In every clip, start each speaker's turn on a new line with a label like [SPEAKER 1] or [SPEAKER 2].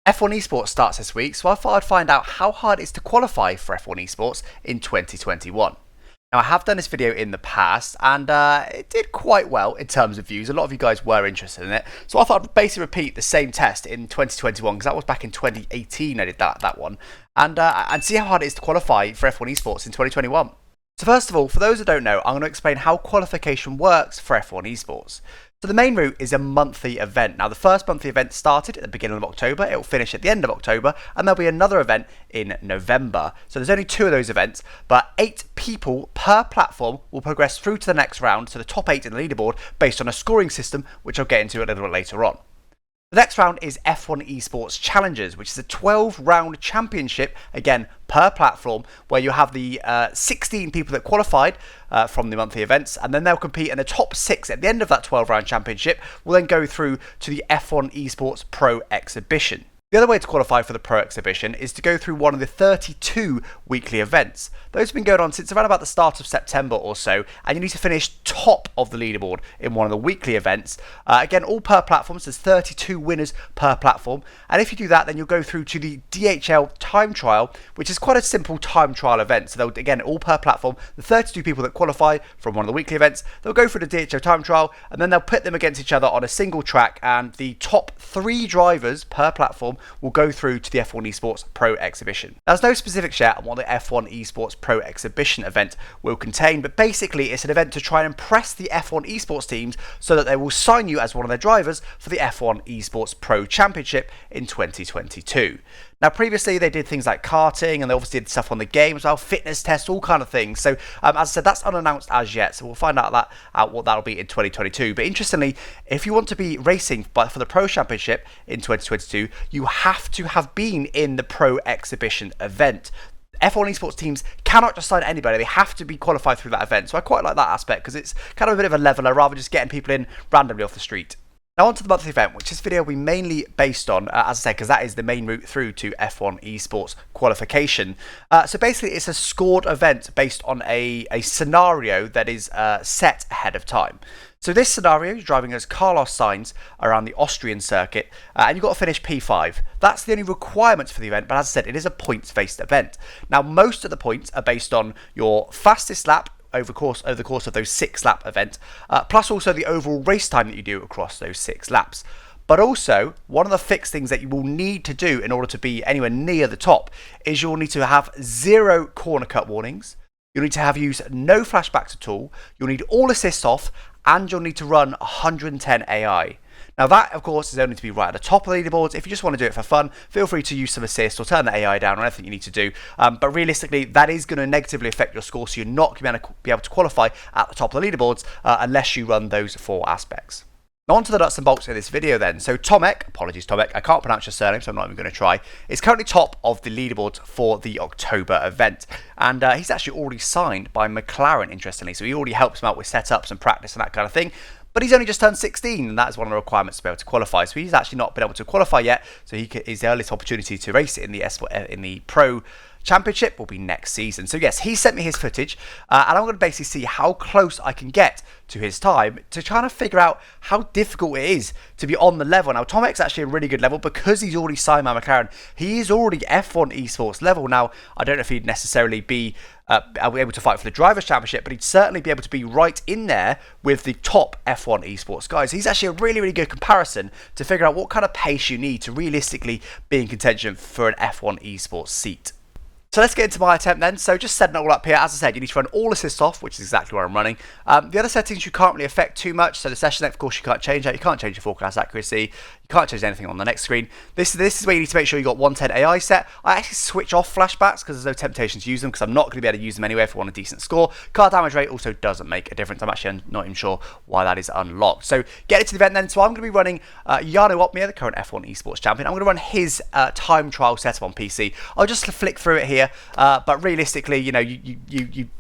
[SPEAKER 1] F1 Esports starts this week, so I thought I'd find out how hard it is to qualify for F1 Esports in 2021. Now, I have done this video in the past, and it did quite well in terms of views. A lot of you guys were interested in it, so I thought I'd basically repeat the same test in 2021, because that was back in 2018 I did that one, and see how hard it is to qualify for F1 Esports in 2021. So first of all, for those who don't know, I'm going to explain how qualification works for F1 Esports. So the main route is a monthly event. Now, the first monthly event started at the beginning of October. It will finish at the end of October, and there'll be another event in November. So there's only 2 of those events, but 8 people per platform will progress through to the next round, to the top 8 in the leaderboard, based on a scoring system, which I'll get into a little bit later on. The next round is F1 Esports Challengers, which is a 12-round championship, again, per platform, where you have the 16 people that qualified from the monthly events, and then they'll compete, and the top 6 at the end of that 12-round championship will then go through to the F1 Esports Pro Exhibition. The other way to qualify for the Pro Exhibition is to go through one of the 32 weekly events. Those have been going on since around about the start of September or so, and you need to finish top of the leaderboard in one of the weekly events. Again, all per platform, so there's 32 winners per platform, and if you do that, then you'll go through to the DHL time trial, which is quite a simple time trial event. So they'll, again, all per platform, the 32 people that qualify from one of the weekly events, they'll go through the DHL time trial, and then they'll pit them against each other on a single track, and the top 3 drivers per platform will go through to the F1 Esports Pro Exhibition. There's no specifics yet on what the F1 Esports Pro Exhibition event will contain, but basically it's an event to try and impress the F1 Esports teams so that they will sign you as one of their drivers for the F1 Esports Pro Championship in 2022. Now, previously they did things like karting, and they obviously did stuff on the game as well, fitness tests, all kind of things. So, as I said, that's unannounced as yet. So we'll find out what that'll be in 2022. But interestingly, if you want to be racing for the Pro Championship in 2022, you have to have been in the Pro Exhibition event. F1 Esports teams cannot just sign anybody, they have to be qualified through that event. So I quite like that aspect, because it's kind of a bit of a leveler rather than just getting people in randomly off the street. Now on to the monthly event, which this video will be mainly based on, as I said, because that is the main route through to F1 Esports qualification. So basically it's a scored event based on a scenario that is set ahead of time. So this scenario is driving as Carlos Sainz around the Austrian circuit, and you've got to finish P5. That's the only requirements for the event, but as I said, it is a points-based event. Now, most of the points are based on your fastest lap over the course of those 6-lap event, plus also the overall race time that you do across those 6 laps. But also, one of the fixed things that you will need to do in order to be anywhere near the top is you'll need to have 0 corner cut warnings, you'll need to have used no flashbacks at all, you'll need all assists off, and you'll need to run 110 AI. Now that, of course, is only to be right at the top of the leaderboards. If you just want to do it for fun, feel free to use some assists or turn the AI down or anything you need to do. But realistically, that is going to negatively affect your score, so you're not going to be able to qualify at the top of the leaderboards unless you run those 4 aspects. Now on to the nuts and bolts of this video then. So Tomek, apologies Tomek, I can't pronounce your surname, so I'm not even going to try, is currently top of the leaderboard for the October event. And he's actually already signed by McLaren, interestingly, so he already helps him out with setups and practice and that kind of thing. But he's only just turned 16, and that is one of the requirements to be able to qualify. So he's actually not been able to qualify yet, so his earliest opportunity to race it in the Pro Championship will be next season. So yes, he sent me his footage, and I'm going to basically see how close I can get to his time to try to figure out how difficult it is to be on the level. Now, Tomek's actually a really good level because he's already signed by McLaren. He is already F1 Esports level. Now, I don't know if he'd necessarily be able to fight for the Drivers' Championship, but he'd certainly be able to be right in there with the top F1 Esports guys. He's actually a really, really good comparison to figure out what kind of pace you need to realistically be in contention for an F1 Esports seat. So let's get into my attempt then. So just setting it all up here, as I said, you need to run all assists off, which is exactly what I'm running. The other settings you can't really affect too much. So the session length, of course, you can't change that. You can't change your forecast accuracy. You can't change anything on the next screen. This is where you need to make sure you got 110 AI set. I actually switch off flashbacks because there's no temptation to use them, because I'm not going to be able to use them anyway if I want a decent score. Car damage rate also doesn't make a difference. I'm actually not even sure why that is unlocked. So get into the event then. So I'm going to be running Jarno Opmeer, the current F1 Esports champion. I'm going to run his time trial setup on PC. I'll just flick through it here, but realistically, you know,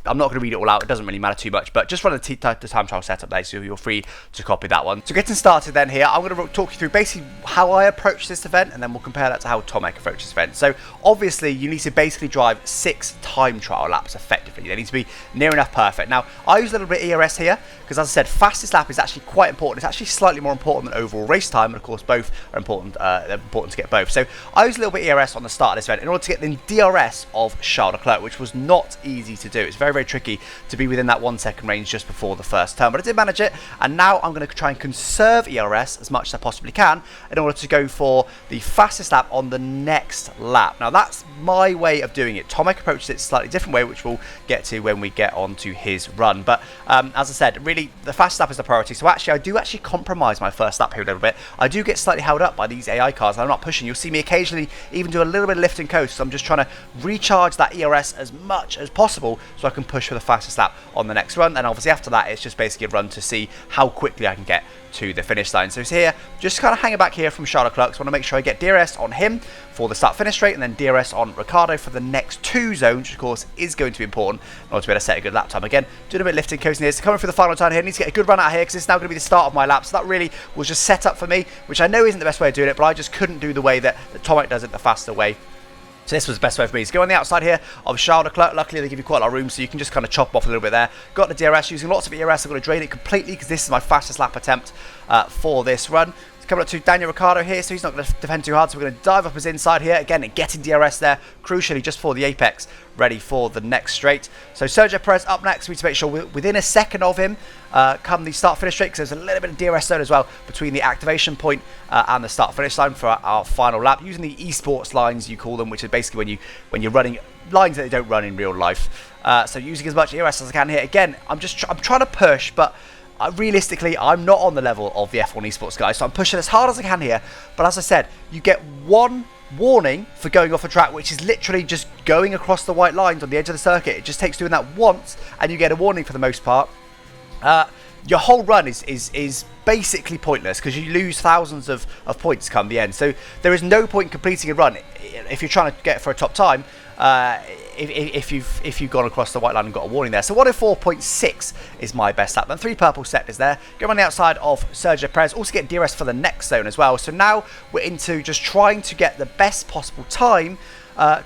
[SPEAKER 1] I'm not going to read it all out. It doesn't really matter too much, but just run the time trial setup there, so you're free to copy that one. So getting started then here, I'm going to talk you through basically how I approach this event, and then we'll compare that to how Tomek approaches this event. So obviously you need to basically drive 6 time trial laps effectively. They need to be near enough perfect. Now I use a little bit ERS here because as I said, fastest lap is actually quite important. It's actually slightly more important than overall race time, and of course both are important. They're important to get both. So I used a little bit ERS on the start of this event in order to get the DRS of Charles Leclerc, which was not easy to do. It's very, very tricky to be within that 1 second range just before the first turn, but I did manage it, and now I'm going to try and conserve ERS as much as I possibly can in order to go for the fastest lap on the next lap. Now that's my way of doing it. Tomek approaches it a slightly different way, which we'll get to when we get on to his run, but as I said, really the fastest lap is the priority. So actually I do compromise my first lap here a little bit. I do get slightly held up by these AI cars. I'm not pushing. You'll see me occasionally even do a little bit of lift and coast, so I'm just trying to recharge that ERS as much as possible so I can push for the fastest lap on the next run. And obviously after that it's just basically a run to see how quickly I can get to the finish line. So it's here, just kind of hanging back here from Charles Leclerc. So I want to make sure I get DRS on him for the start finish straight, and then DRS on Ricciardo for the next 2 zones, which of course is going to be important in order to be able to set a good lap time. Again, doing a bit of lifting, coasting here. So coming through the final turn here, I need to get a good run out here because it's now going to be the start of my lap. So that really was just set up for me, which I know isn't the best way of doing it, but I just couldn't do the way that Tomek does it, the faster way. So this was the best way for me. So go on the outside here of Charles Leclerc. Luckily, they give you quite a lot of room, so you can just kind of chop off a little bit there. Got the DRS, using lots of ERS. I'm going to drain it completely because this is my fastest lap attempt for this run. Coming up to Daniel Ricciardo here, so he's not going to defend too hard, so we're going to dive up his inside here, again getting DRS there, crucially just for the apex, ready for the next straight. So Sergio Perez up next. We need to make sure we're within a second of him come the start finish straight, because there's a little bit of DRS zone as well between the activation point and the start finish line for our final lap, using the esports lines you call them, which is basically when you're running lines that they don't run in real life. So using as much ERS as I can here. Again, I'm trying to push, but realistically, I'm not on the level of the F1 Esports guys, so I'm pushing as hard as I can here. But as I said, you get one warning for going off a track, which is literally just going across the white lines on the edge of the circuit. It just takes doing that once, and you get a warning for the most part. Your whole run is basically pointless because you lose thousands of points come the end. So there is no point in completing a run if you're trying to get for a top time. If you've gone across the white line and got a warning there. So 104.6 is my best lap. Then 3 purple sectors there. Go on the outside of Sergio Perez. Also get DRS for the next zone as well. So now we're into just trying to get the best possible time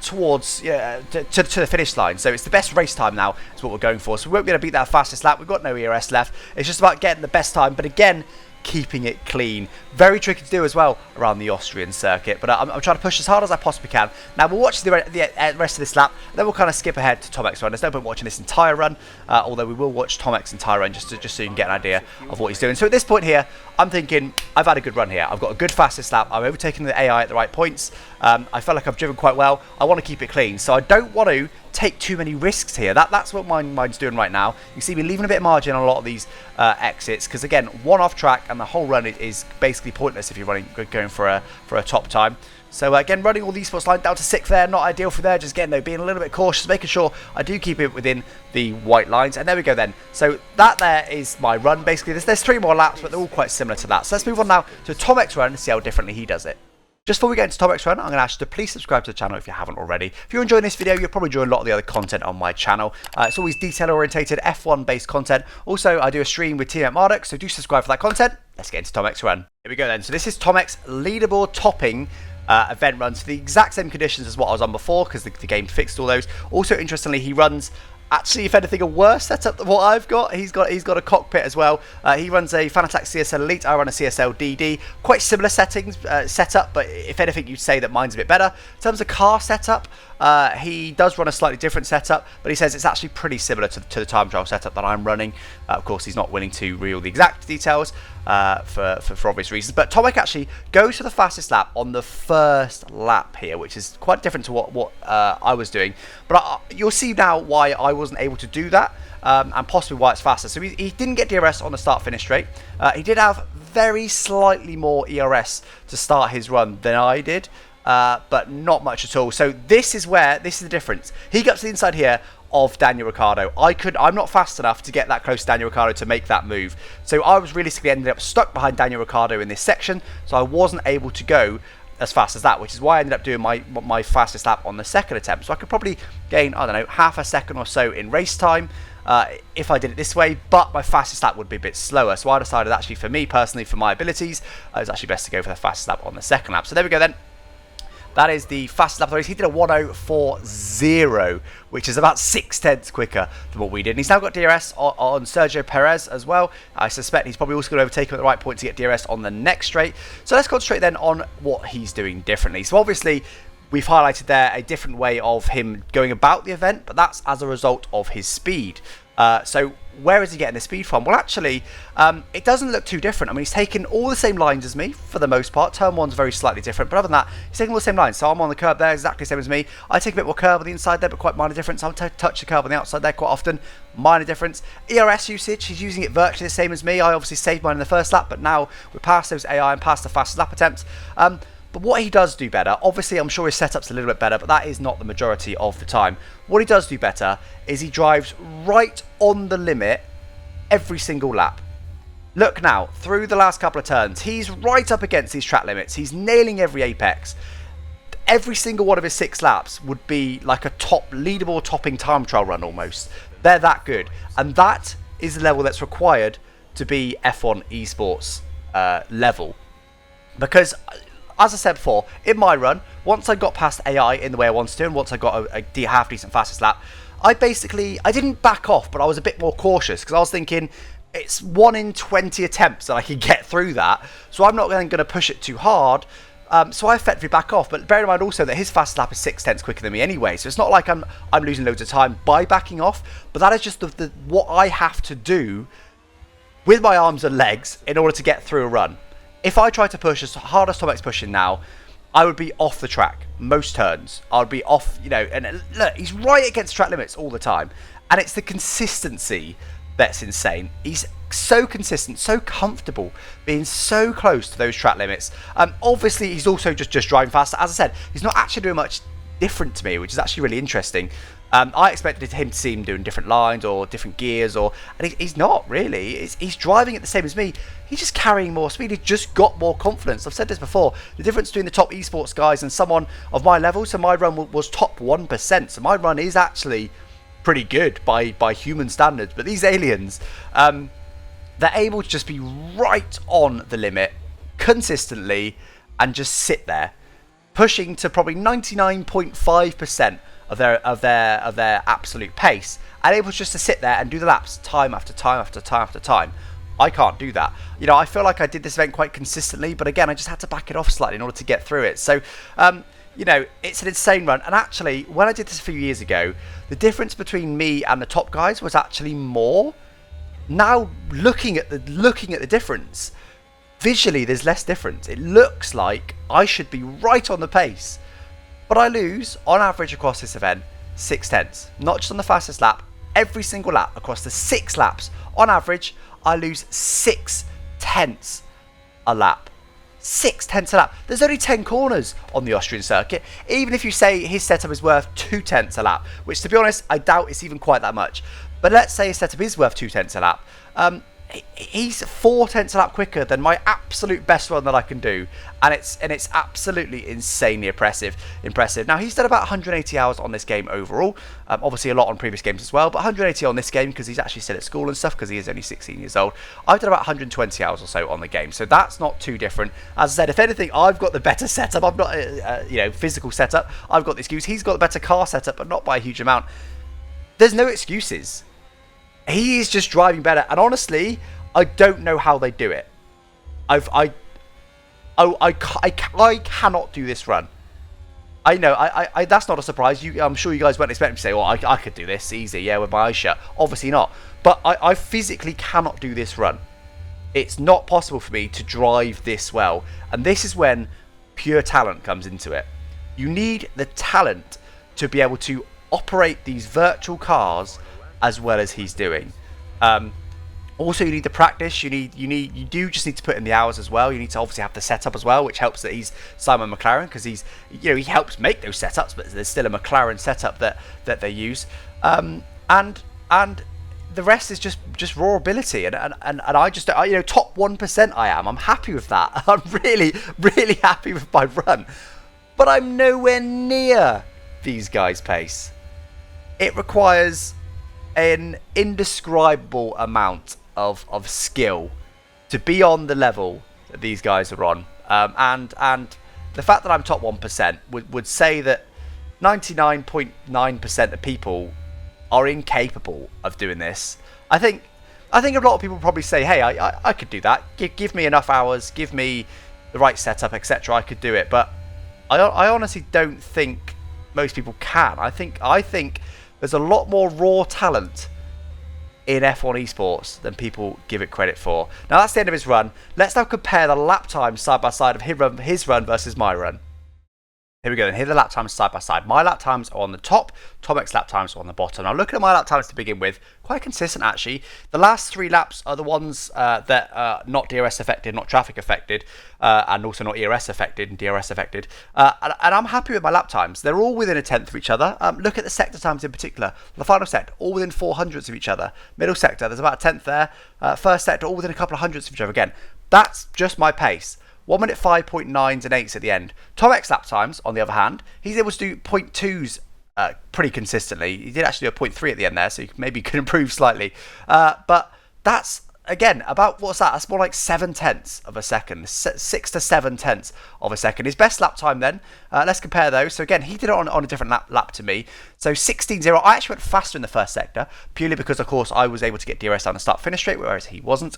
[SPEAKER 1] towards to the finish line. So it's the best race time now is what we're going for. So we won't be able to beat that fastest lap. We've got no ERS left. It's just about getting the best time. But again, keeping it clean. Very tricky to do as well around the Austrian circuit, but I'm trying to push as hard as I possibly can. Now we'll watch the rest of this lap, and then we'll kind of skip ahead to Tomek's run. There's no point watching this entire run, although we will watch Tomek's entire run just so you can get an idea of what he's doing. So at this point here, I'm thinking I've had a good run here. I've got a good fastest lap. I'm overtaking the AI at the right points. I felt like I've driven quite well. I want to keep it clean, so I don't want to take too many risks here. That's what mine's doing right now. You see me leaving a bit of margin on a lot of these exits, because again, one off track and the whole run is basically pointless if you're going for a top time. So again, running all these sports line down to 6th there, not ideal for there. Just again though, being a little bit cautious, making sure I do keep it within the white lines. And there we go then. So that there is my run. Basically, there's 3 more laps, but they're all quite similar to that. So let's move on now to Tomek's run and see how differently he does it. Just before we get into Tomek's run, I'm going to ask you to please subscribe to the channel if you haven't already. If you're enjoying this video, you'll probably enjoy a lot of the other content on my channel. It's always detail-orientated, F1 based content. Also, I do a stream with Team Marduk, so do subscribe for that content. Let's get into Tomek's run. Here we go then. So this is Tomek's leaderboard-topping event run. So the exact same conditions as what I was on before, because the game fixed all those. Also, interestingly, he runs actually, if anything, a worse setup than what I've got. He's got a cockpit as well. He runs a Fanatec CSL Elite. I run a CSL DD. Quite similar settings setup, but if anything, you'd say that mine's a bit better. In terms of car setup, he does run a slightly different setup, but he says it's actually pretty similar to the time trial setup that I'm running. Of course, he's not willing to reveal the exact details for obvious reasons. But Tomek actually goes for the fastest lap on the first lap here, which is quite different to what I was doing. But you'll see now why I wasn't able to do that, and possibly why it's faster. So he didn't get DRS on the start-finish straight. He did have very slightly more ERS to start his run than I did. But not much at all. So this is the difference. He got to the inside here of Daniel Ricciardo. I'm not fast enough to get that close to Daniel Ricciardo to make that move. So I was realistically ended up stuck behind Daniel Ricciardo in this section. So I wasn't able to go as fast as that, which is why I ended up doing my fastest lap on the second attempt. So I could probably gain, I don't know, half a second or so in race time if I did it this way, but my fastest lap would be a bit slower. So I decided actually, for me personally, for my abilities, it's actually best to go for the fastest lap on the second lap. So there we go then. That is the fastest lap of the race. He did a 1:04.0, which is about 6/10 quicker than what we did. And he's now got DRS on Sergio Perez as well. I suspect he's probably also going to overtake him at the right point to get DRS on the next straight. So let's concentrate then on what he's doing differently. So obviously, we've highlighted there a different way of him going about the event, but that's as a result of his speed. So where is he getting the speed from? Well, actually, it doesn't look too different. I mean, he's taken all the same lines as me for the most part. Turn 1's very slightly different, but other than that, he's taking all the same lines. So I'm on the curb there, exactly the same as me. I take a bit more curb on the inside there, but quite minor difference. I'll touch the curb on the outside there quite often. Minor difference. ERS usage, he's using it virtually the same as me. I obviously saved mine in the first lap, but now we're past those AI and past the fastest lap attempts. But what he does do better, obviously I'm sure his setup's a little bit better, but that is not the majority of the time. What he does do better is he drives right on the limit every single lap. Look now, through the last couple of turns, he's right up against these track limits. He's nailing every apex. Every single one of his 6 laps would be like a top leaderboard-topping time trial run almost. They're that good. And that is the level that's required to be F1 Esports level. Because, as I said before, in my run, once I got past AI in the way I wanted to, and once I got a half-decent fastest lap, I didn't back off, but I was a bit more cautious, because I was thinking, it's 1 in 20 attempts that I can get through that, so I'm not going to push it too hard, so I effectively back off. But bear in mind also that his fastest lap is 6/10 quicker than me anyway, so it's not like I'm losing loads of time by backing off, but that is just what I have to do with my arms and legs in order to get through a run. If I try to push as hard as Tomek's pushing now, I would be off the track most turns. I would be off, and look, he's right against track limits all the time. And it's the consistency that's insane. He's so consistent, so comfortable, being so close to those track limits. Obviously, he's also just driving faster. As I said, he's not actually doing much different to me, which is actually really interesting. I expected him to see him doing different lines or different gears, and he's not really. He's driving it the same as me. He's just carrying more speed. He's just got more confidence. I've said this before. The difference between the top esports guys and someone of my level, so my run was top 1%. So my run is actually pretty good by human standards. But these aliens, they're able to just be right on the limit consistently and just sit there, pushing to probably 99.5% of their absolute pace, and able just to sit there and do the laps time after time after time after time. I can't do that. I feel like I did this event quite consistently, but again, I just had to back it off slightly in order to get through it. So, it's an insane run. And actually, when I did this a few years ago, the difference between me and the top guys was actually more. Now, looking at the difference, visually, there's less difference. It looks like I should be right on the pace. But I lose, on average across this event, 6/10. Not just on the fastest lap, every single lap across the 6 laps. On average, I lose 6/10 a lap. 6/10 a lap. There's only 10 corners on the Austrian circuit. Even if you say his setup is worth 2/10 a lap, which to be honest, I doubt it's even quite that much. But let's say his setup is worth 2/10 a lap. He's 4/10 a lap quicker than my absolute best run that I can do, and it's absolutely insanely impressive. Now he's done about 180 hours on this game overall. Obviously a lot on previous games as well, but 180 on this game because he's actually still at school and stuff because he is only 16 years old. I've done about 120 hours or so on the game, so that's not too different. As I said, if anything, I've got the better setup. I've got physical setup. I've got the excuse. He's got the better car setup, but not by a huge amount. There's no excuses. He is just driving better, and honestly, I don't know how they do it. I cannot do this run. I know, that's not a surprise. I'm sure you guys weren't expecting me to say, "Well, I could do this easy, yeah, with my eyes shut." Obviously not. But I physically cannot do this run. It's not possible for me to drive this well, and this is when pure talent comes into it. You need the talent to be able to operate these virtual cars as well as he's doing. Also, you need the practice. You do just need to put in the hours as well. You need to obviously have the setup as well, which helps that he's Simon McLaren, because he helps make those setups, but there's still a McLaren setup that they use. And the rest is just raw ability. And I just top 1% I am. I'm happy with that. I'm really really happy with my run, but I'm nowhere near these guys' pace. It requires an indescribable amount of skill to be on the level that these guys are on, and the fact that I'm top 1% would say that 99.9% of people are incapable of doing this. I think a lot of people probably say, hey, I could do that. Give me enough hours, give me the right setup, etc. I could do it. But I honestly don't think most people can. I think there's a lot more raw talent in F1 Esports than people give it credit for. Now that's the end of his run. Let's now compare the lap times side by side of his run versus my run. Here we go, and here are the lap times side by side. My lap times are on the top, Tomek's lap times are on the bottom. Now looking at my lap times to begin with, quite consistent actually. The last 3 laps are the ones that are not DRS affected, not traffic affected, and also not ERS affected and DRS affected. And I'm happy with my lap times. They're all within a tenth of each other. Look at the sector times in particular. The final sector, all within 400ths of each other. Middle sector, there's about a tenth there. First sector, all within a couple of hundredths of each other again. That's just my pace. 1 minute 5.9s and 8s at the end. Tomek's lap times, on the other hand, he's able to do 0.2s pretty consistently. He did actually do a 0.3 at the end there, so maybe could improve slightly. But that's, again, about, what's that? That's more like 7/10 of a second. 6 to 7/10 of a second. His best lap time then, let's compare those. So again, he did it on a different lap to me. So 16.0. I actually went faster in the first sector, purely because, of course, I was able to get DRS down the start-finish straight, whereas he wasn't.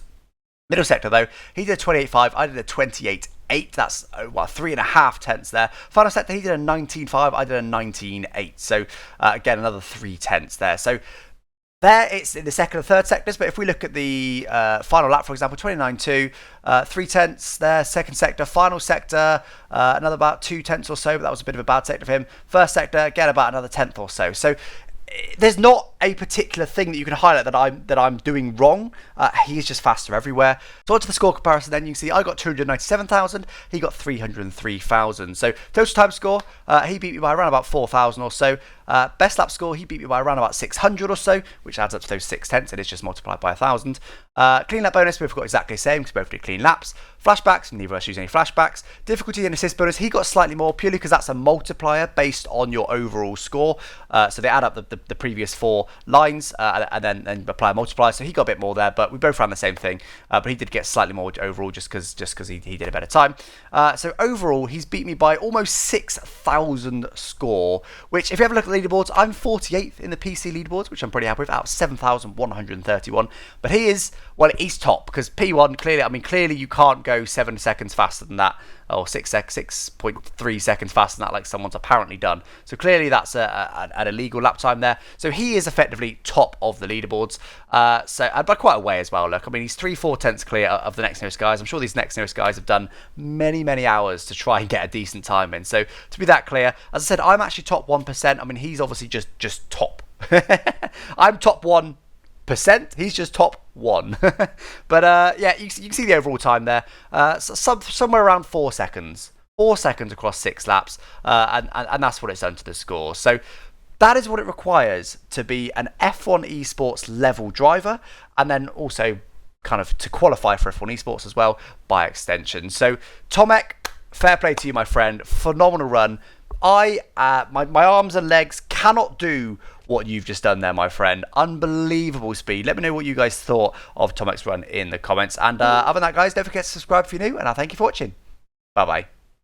[SPEAKER 1] Middle sector though, he did a 28.5, I did a 28.8, that's 3.5 tenths there. Final sector, he did a 19.5, I did a 19.8, so again another 3 tenths there. So there it's in the second and third sectors, but if we look at the final lap, for example, 29.2, 3 tenths there, second sector, final sector, another about 2 tenths or so, but that was a bit of a bad sector for him. First sector, again about another tenth or so. So there's not a particular thing that you can highlight that I'm doing wrong. He's just faster everywhere. So onto the score comparison then, you can see I got 297,000, he got 303,000. So total time score, he beat me by around about 4,000 or so. Best lap score, he beat me by around about 600 or so, which adds up to those 6 tenths, and it's just multiplied by 1,000. Clean lap bonus, we've got exactly the same because both did clean laps. Flashbacks, neither of us use any flashbacks. Difficulty and assist bonus, he got slightly more purely because that's a multiplier based on your overall score. So they add up the previous 4 lines and then apply a multiplier. So he got a bit more there, but we both ran the same thing. But he did get slightly more overall just because he did a better time. So overall, he's beat me by almost 6,000 score, which if you have a look at the leaderboards, I'm 48th in the PC leaderboards, which I'm pretty happy with, out of 7,131. But he is, well, he's top because P1 clearly you can't go 7 seconds faster than that, or 6.3 seconds faster than that, like someone's apparently done. So clearly that's an illegal lap time there. So he is effectively top of the leaderboards. And by quite a way as well. Look, I mean, he's 3-4 tenths clear of the next nearest guys. I'm sure these next nearest guys have done many hours to try and get a decent time in. So to be that clear, as I said, I'm actually top 1%. I mean, he's obviously just top. I'm top 1%. He's just top 1. But yeah, you can see the overall time there. Somewhere around 4 seconds. 4 seconds across 6 laps. And that's what it's done to the score. So that is what it requires to be an F1 Esports level driver, and then also kind of to qualify for F1 Esports as well by extension. So Tomek, fair play to you, my friend. Phenomenal run. My arms and legs cannot do what you've just done there, my friend. Unbelievable speed. Let me know what you guys thought of Tomek's run in the comments. And other than that, guys, don't forget to subscribe if you're new, and I thank you for watching. Bye-bye.